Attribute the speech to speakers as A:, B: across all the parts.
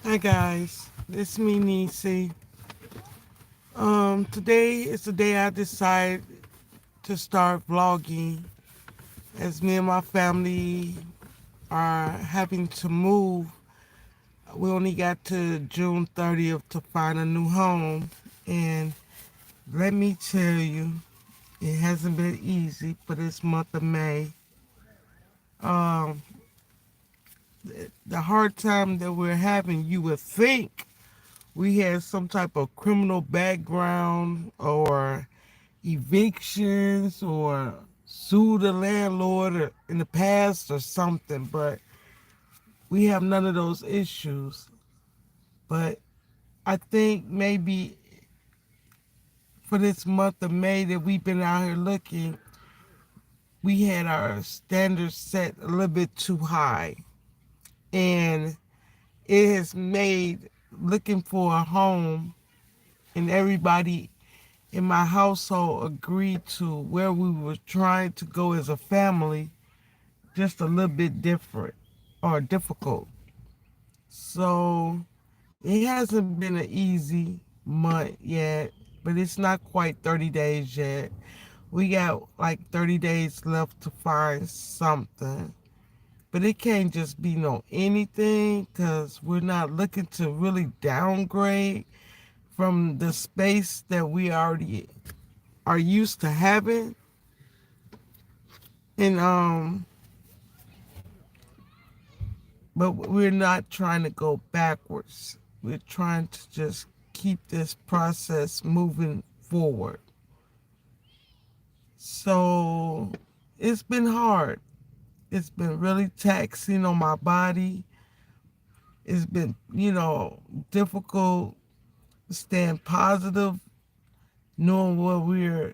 A: Hi guys, it's me Nisi. Today is the day I decided to start vlogging as me and my family are having to move. We only got to June 30th to find a new home, and let me tell you, it hasn't been easy for this month of May. Um, the hard time that we're having, you would think we had some type of criminal background or evictions or sue the landlord in the past or something, but we have none of those issues. But I think maybe for this month of May that we've been out here looking, we had our standards set a little bit too high. And it has made looking for a home, and everybody in my household agreed to where we were trying to go as a family just a little bit different or difficult. So it hasn't been an easy month yet, but it's not quite 30 days yet. We got like 30 days left to find something. But it can't just be no anything because we're not looking to really downgrade from the space that we already are used to having. And but we're not trying to go backwards. We're trying to just keep this process moving forward. So it's been hard. It's been really taxing on my body. It's been, difficult staying positive, knowing what we're,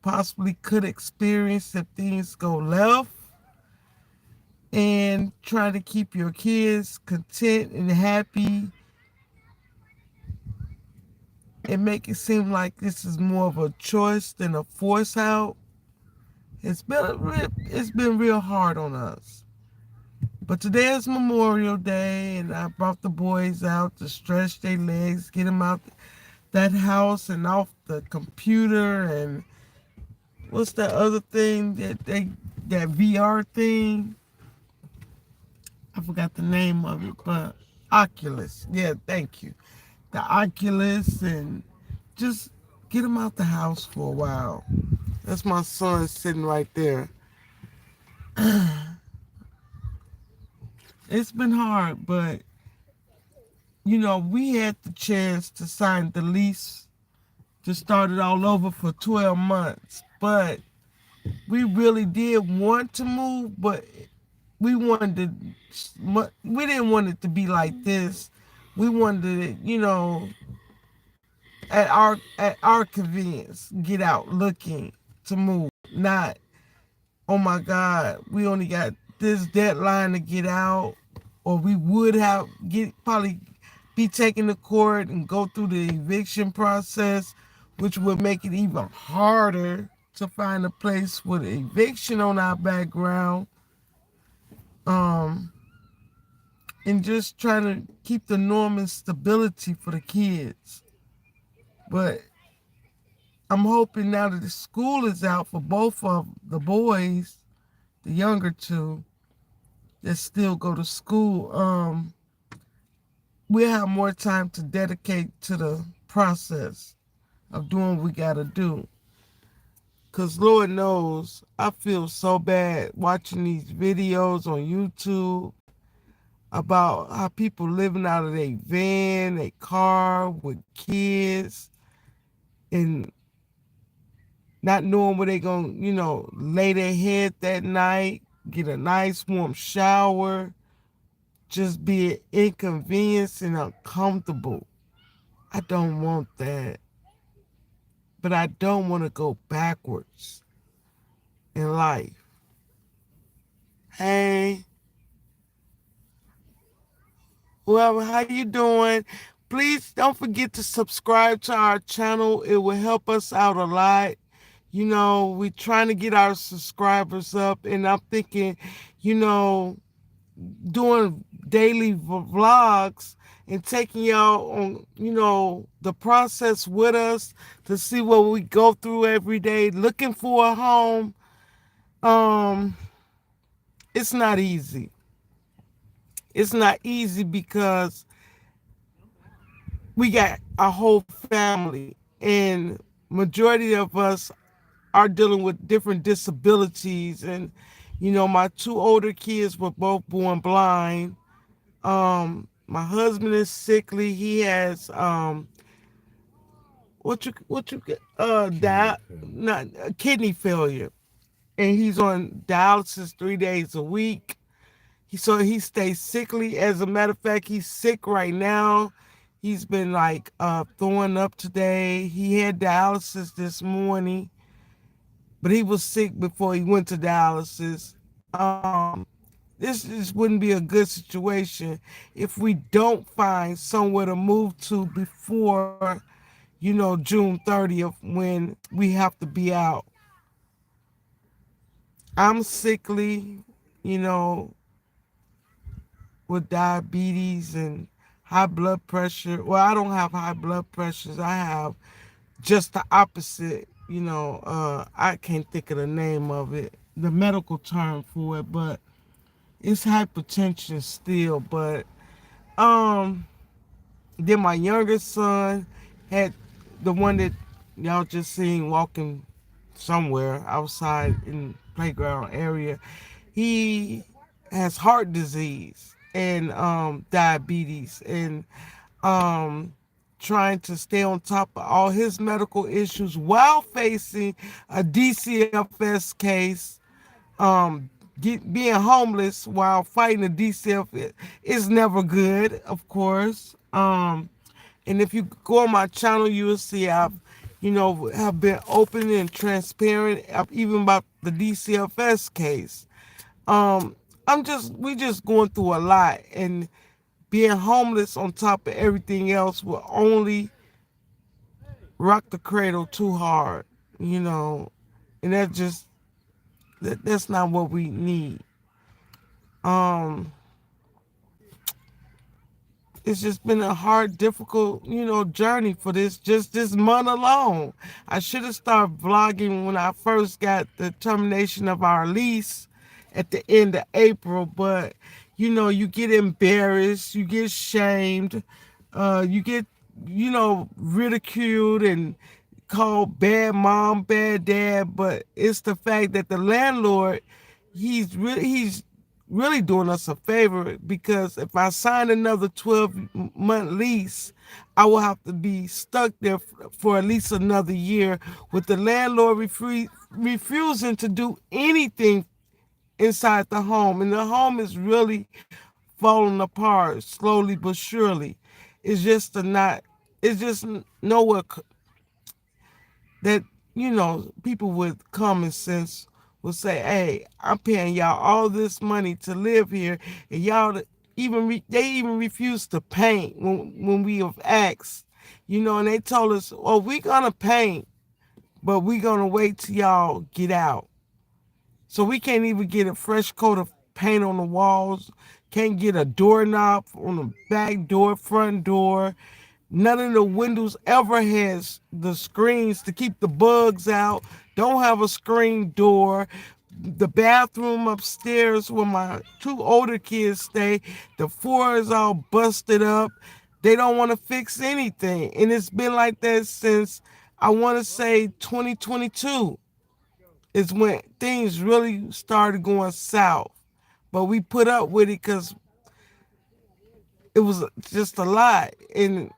A: possibly could experience if things go left, and trying to keep your kids content and happy and make it seem like this is more of a choice than a force out. It's been real hard on us. But today is Memorial Day, and I brought the boys out to stretch their legs, get them out that house and off the computer, and what's that other thing that VR thing? I forgot the name of it, but Oculus. Yeah, thank you. The Oculus, and just get them out the house for a while. That's my son sitting right there. It's been hard, but we had the chance to sign the lease to start it all over for 12 months. But we really did want to move, but we wanted we didn't want it to be like this. We wanted it, at our convenience, get out looking to move. Not, oh my God, we only got this deadline to get out, or we would have get probably be taken to court and go through the eviction process, which would make it even harder to find a place with eviction on our background. Um, and just trying to keep the norm and stability for the kids. But I'm hoping now that the school is out for both of the boys, the younger two, that still go to school, we'll have more time to dedicate to the process of doing what we gotta do. Cause Lord knows, I feel so bad watching these videos on YouTube about how people living out of their van, their car with kids, and not knowing where they gonna, lay their head that night, get a nice warm shower, just be inconvenienced and uncomfortable. I don't want that. But I don't want to go backwards in life. Hey, whoever, how you doing? Please don't forget to subscribe to our channel. It will help us out a lot. We're trying to get our subscribers up, and I'm thinking, you know, doing daily vlogs and taking y'all on, the process with us to see what we go through every day, looking for a home. Um, it's not easy. It's not easy because we got a whole family, and majority of us are dealing with different disabilities. And my two older kids were both born blind. My husband is sickly. He has
B: Kidney failure.
A: not kidney failure, and he's on dialysis 3 days a week. So he stays sickly. As a matter of fact, he's sick right now. He's been like throwing up today. He had dialysis this morning, but he was sick before he went to dialysis. This just wouldn't be a good situation if we don't find somewhere to move to before, June 30th, when we have to be out. I'm sickly, you know, with diabetes and high blood pressure. Well, I don't have high blood pressures. I have just the opposite. I can't think of the name of it, the medical term for it, but it's hypertension still. But um, then my youngest son had the one that y'all just seen walking somewhere outside in the playground area. He has heart disease and diabetes, and um, trying to stay on top of all his medical issues while facing a DCFS case. Um, Being homeless while fighting a DCF is never good, of course. And if you go on my channel, you will see I've, have been open and transparent, even about the DCFS case. Um, we just going through a lot, and being homeless on top of everything else will only rock the cradle too hard, you know, and that's not what we need. Um, it's just been a hard, difficult, journey for this month alone. I should have started vlogging when I first got the termination of our lease at the end of April, but you get embarrassed, you get shamed, you get, ridiculed and called bad mom, bad dad. But it's the fact that the landlord, he's really doing us a favor, because if I sign another 12-month lease, I will have to be stuck there for at least another year, with the landlord refusing to do anything inside the home. And the home is really falling apart slowly but surely. It's just a not, it's just nowhere that, people with common sense will say, hey, I'm paying y'all all this money to live here, and y'all they even refuse to paint when we have asked, and they told us, well, we're gonna paint, but we're gonna wait till y'all get out. So we can't even get a fresh coat of paint on the walls, can't get a doorknob on the back door, front door. None of the windows ever has the screens to keep the bugs out. Don't have a screen door. The bathroom upstairs where my two older kids stay, the floor is all busted up. They don't want to fix anything. And it's been like that since, I want to say, 2022 is when things really started going south. But we put up with it because it was just a lot. And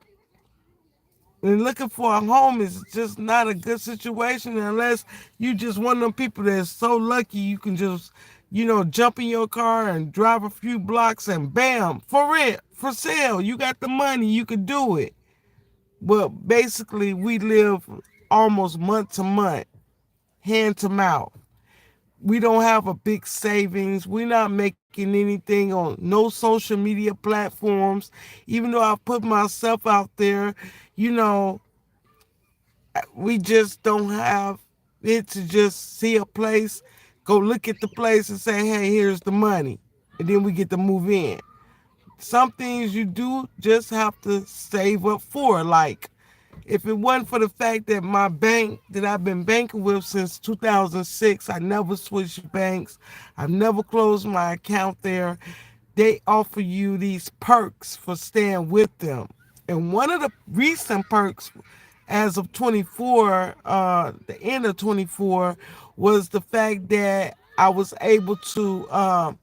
A: looking for a home is just not a good situation unless you just one of them people that's so lucky you can just, jump in your car and drive a few blocks and bam, for rent, for sale. You got the money, you can do it. But basically, we live almost month to month, hand to mouth. We don't have a big savings. We're not making anything on no social media platforms. Even though I put myself out there, you know, we just don't have it to just see a place, go look at the place and say, hey, here's the money. and then we get to move in. Some things you do just have to save up for. Like, if it wasn't for the fact that my bank that I've been banking with since 2006, I never switched banks, I've never closed my account there. They offer you these perks for staying with them. And one of the recent perks, as of 24, the end of 24, was the fact that I was able to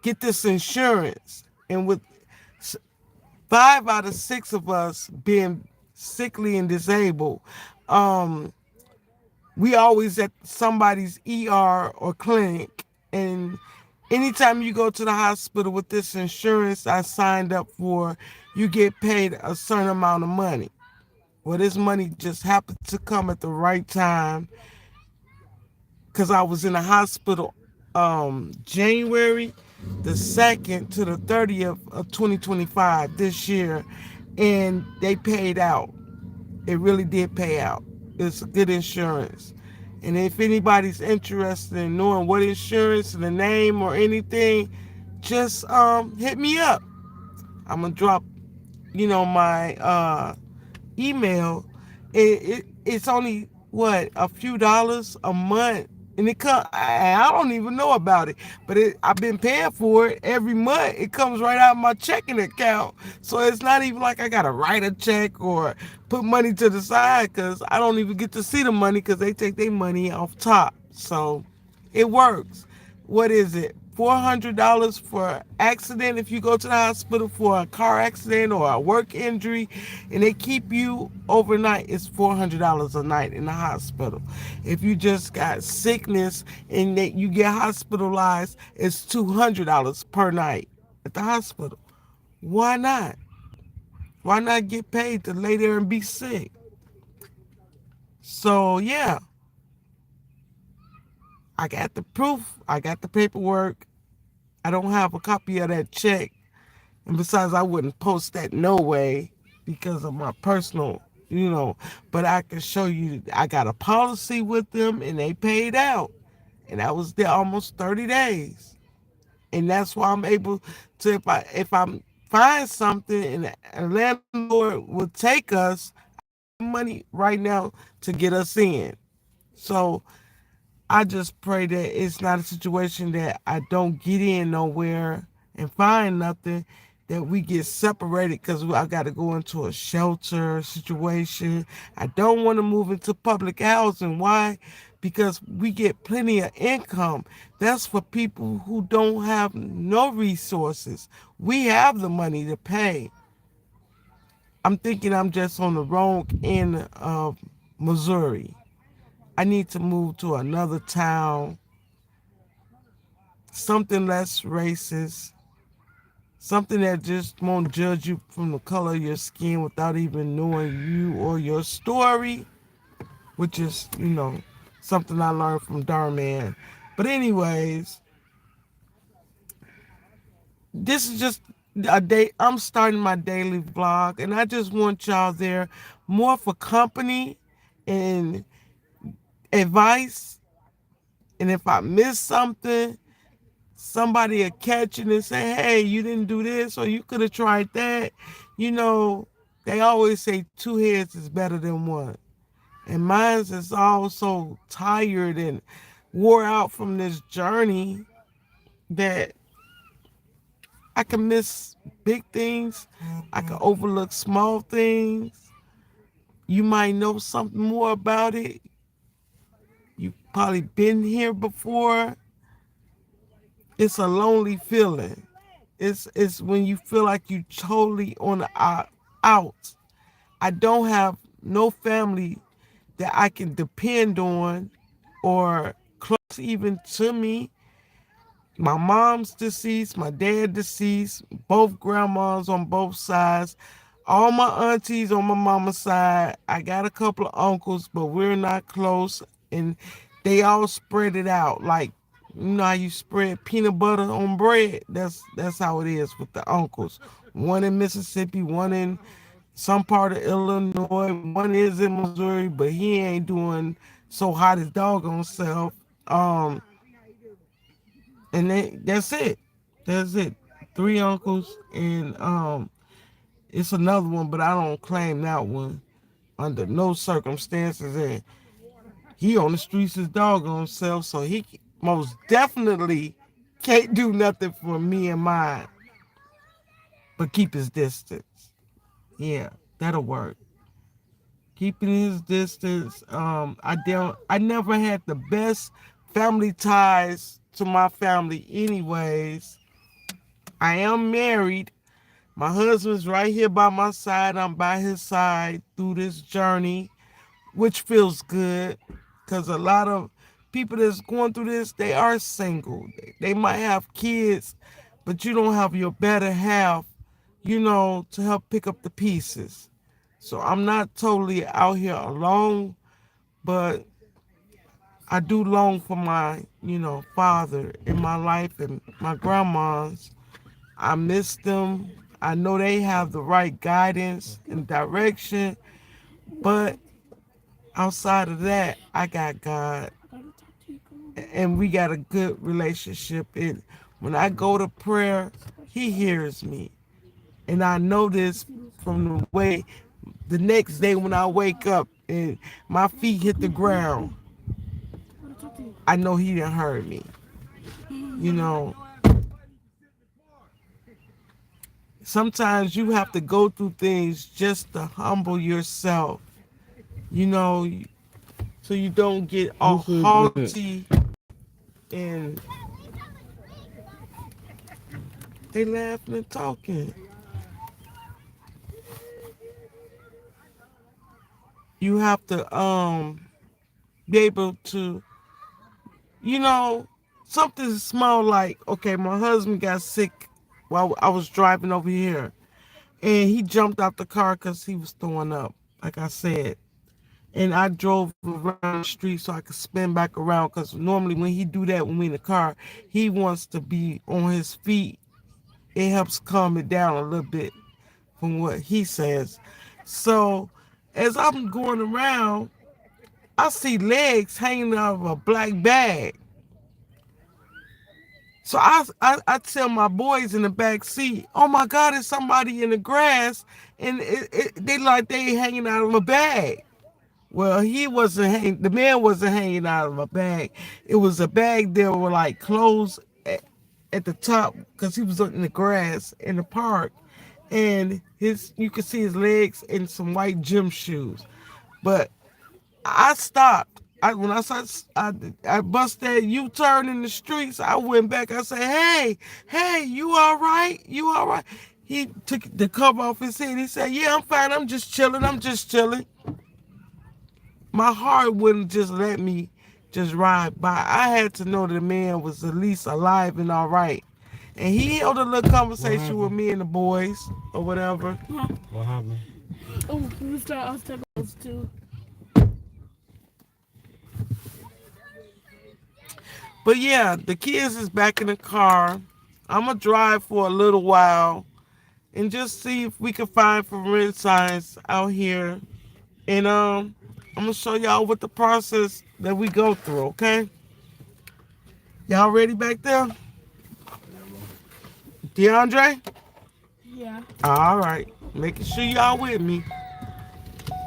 A: get this insurance. And with 5 out of 6 of us being sickly and disabled, um, we always at somebody's ER or clinic. And anytime you go to the hospital with this insurance I signed up for, you get paid a certain amount of money. Well, this money just happened to come at the right time because I was in the hospital January the 2nd to the 30th of 2025 this year, and they paid out. It really did pay out. It's good insurance. And if anybody's interested in knowing what insurance, the name, or anything, just hit me up. I'm gonna drop, my email. It's only what, a few dollars a month, and it come. I don't even know about it, but I've been paying for it every month. It comes right out of my checking account, so it's not even like I gotta write a check or put money to the side because I don't even get to see the money because they take their money off top. So it works. What is it? $400 for accident if you go to the hospital for a car accident or a work injury, and they keep you overnight. It's $400 a night in the hospital. If you just got sickness and that you get hospitalized, it's $200 per night at the hospital. Why not? Why not get paid to lay there and be sick? So yeah, I got the proof. I got the paperwork. I don't have a copy of that check. And besides, I wouldn't post that no way because of my personal, but I can show you I got a policy with them and they paid out. And I was there almost 30 days. And that's why I'm able to, if I find something and a landlord will take us money right now to get us in. So I just pray that it's not a situation that I don't get in nowhere and find nothing, that we get separated because I got to go into a shelter situation. I don't want to move into public housing. Why? Because we get plenty of income. That's for people who don't have no resources. We have the money to pay. I'm thinking I'm just on the wrong end of Missouri. I need to move to another town, something less racist, something that just won't judge you from the color of your skin without even knowing you or your story, which is, something I learned from Darman. But anyways, this is just a day. I'm starting my daily vlog, and I just want y'all there more for company and advice. And if I miss something, somebody will catch it and say, hey, you didn't do this, or you could have tried that. They always say 2 heads is better than one. And mine's is all so tired and wore out from this journey that I can miss big things. I can overlook small things. You might know something more about it. You've probably been here before. It's a lonely feeling. It's when you feel like you totally on the out. I don't have no family that I can depend on or close even to me. My mom's deceased, my dad deceased, both grandmas on both sides, all my aunties on my mama's side. I got a couple of uncles, but we're not close, and they all spread it out. Like, how you spread peanut butter on bread. That's how it is with the uncles. One in Mississippi, one in some part of Illinois, one is in Missouri, but he ain't doing so hot his doggone self. And that's it. That's it. 3 uncles, and it's another one, but I don't claim that one under no circumstances. And he on the streets his doggone self, so he most definitely can't do nothing for me and mine, but keep his distance. Yeah, that'll work. Keeping his distance. I never had the best family ties to my family, anyways. I am married. My husband's right here by my side. I'm by his side through this journey, which feels good because a lot of people that's going through this, they are single. They might have kids, but you don't have your better half, to help pick up the pieces. So I'm not totally out here alone, but I do long for my, father in my life and my grandmas. I miss them. I know they have the right guidance and direction, but outside of that, I got God, and we got a good relationship. And when I go to prayer, He hears me, and I know this from the way the next day when I wake up and my feet hit the ground, I know He didn't hurt me. You know, sometimes you have to go through things just to humble yourself, you know, so you don't get all haughty and they laughing and talking. You have to be able to, you know, something small like, okay, my husband got sick while I was driving over here, and he jumped out the car because he was throwing up, like I said. And I drove around the street so I could spin back around because normally when he do that when we in the car, he wants to be on his feet. It helps calm it down a little bit from what he says. So as I'm going around, I see legs hanging out of a black bag. So I tell my boys in the back seat, oh my God, there's somebody in the grass, and they like they hanging out of a bag. Well, he wasn't hanging, the man wasn't hanging out of a bag. It was a bag that were like clothes at the top because he was in the grass in the park. And you could see his legs and some white gym shoes. But I stopped. When I saw I bust that U-turn in the streets, I went back. I said, hey, you all right? You all right? He took the cover off his head. He said, yeah, I'm fine. I'm just chilling. My heart wouldn't just let me just ride by. I had to know the man was at least alive and all right. And he held a little conversation with me and the boys or whatever.
C: What happened?
D: Oh, we start. I was talking about those two.
A: But yeah, the kids is back in the car. I'm going to drive for a little while and just see if we can find some red signs out here. And I'm going to show y'all what the process that we go through, okay? Y'all ready back there? DeAndre?
D: Yeah.
A: All right. Making sure y'all with me.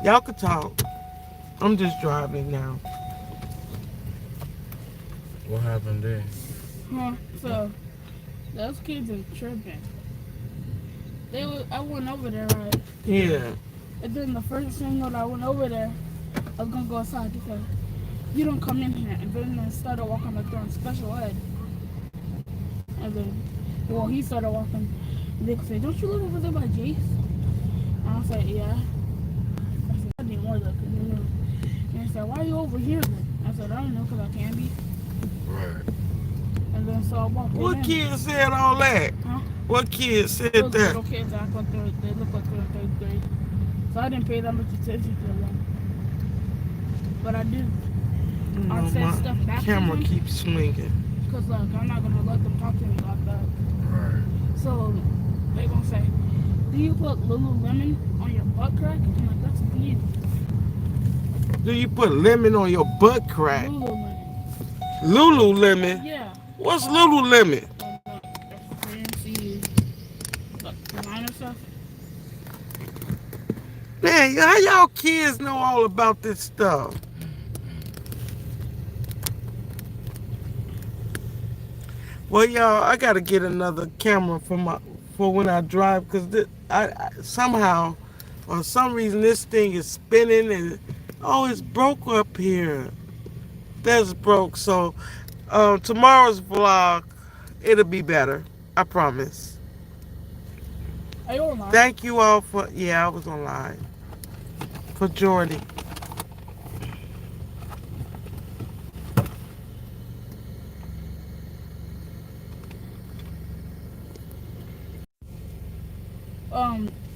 A: Y'all can talk. I'm just driving now.
C: What happened there?
D: So those kids are tripping. I went over there, right?
A: Yeah.
D: And then the first thing that I went over there, I was gonna go outside. They said, "You don't come in here." And then they started walking like they're on special ed. And then, well, he started walking. And they said, "Don't you live over there by Jace?" And I said, "Yeah." I said, "I need more luck." And they said, "Why are you over here then?" I said, "I don't know, because I can be."
C: Right.
D: And then so I walked in.
A: What kid said all that?
D: Huh?
A: What kid said
D: Those
A: that?
D: little kids act like they look like they're in third grade. So I didn't pay that much attention to them. But I did.
A: You know,
D: I said stuff
A: my
D: back to
A: camera
D: them.
A: keeps swinging.
D: Because, like, I'm not going to let them talk to me like that.
C: Right.
D: So they're going to say, "Do you put Lululemon on your butt crack?" I'm like, "That's weird."
A: Do you put lemon on your butt crack?
D: Lululemon.
A: Lululemon?
D: Yeah.
A: What's Lululemon?
D: It's free.
A: Man, how y'all kids know all about this stuff? Well, y'all, I gotta get another camera for when I drive, cause I somehow, for some reason, this thing is spinning and it's broke up here. That's broke. So tomorrow's vlog, it'll be better. I promise.
D: Are you online?
A: Thank you all for I was online for Jordy.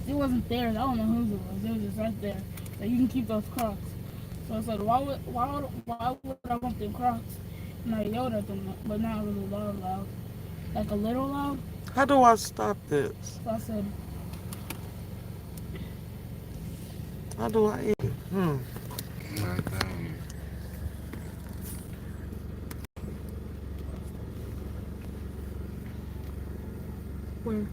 D: It wasn't there. I don't know whose it was. It was just right there. So you can keep those Crocs. So I said, why would I want them Crocs? And I yelled at them, but not really loud. Like a little loud.
A: How do I stop this?
D: So I said,
A: How do I?
C: Like that.